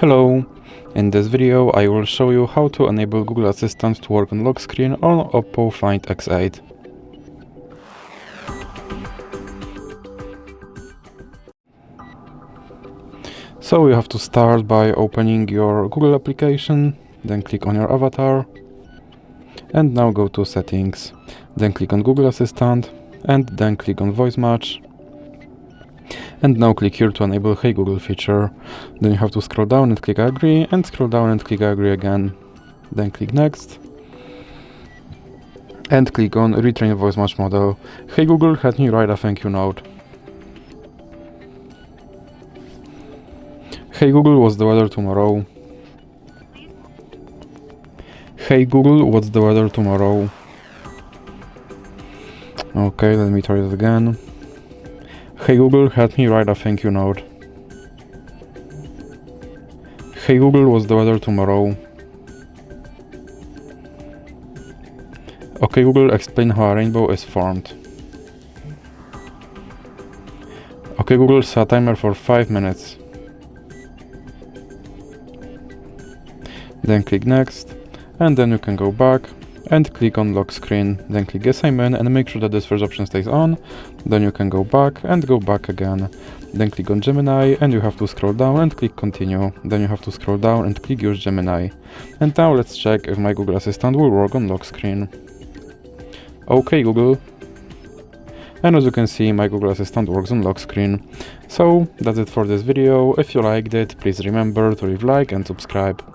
Hello! In this video I will show you how to enable Google Assistant to work on lock screen on OPPO Find X8. So you have to start by opening your Google application, then click on your avatar, and now go to Settings, then click on Google Assistant, and then click on Voice Match. And now click here to enable Hey Google feature. Then you have to scroll down and click Agree, and scroll down and click Agree again. Then click Next. And click on Retrain Voice Match Model. Hey Google, help me write a thank you note. Hey Google, what's the weather tomorrow? Hey Google, what's the weather tomorrow? Okay, let me try it again. Hey Google, help me write a thank you note. Hey Google, what's the weather tomorrow? Okay Google, explain how a rainbow is formed. Okay Google, set a timer for 5 minutes. Then click Next, and then you can go back and click on lock screen, then click Yes I'm in and make sure that this first option stays on. Then you can go back and go back again. Then click on Gemini and you have to scroll down and click continue. Then you have to scroll down and click use Gemini. And now let's check if my Google Assistant will work on lock screen. Okay Google. And as you can see, my Google Assistant works on lock screen. So that's it for this video. If you liked it, please remember to leave a like and subscribe.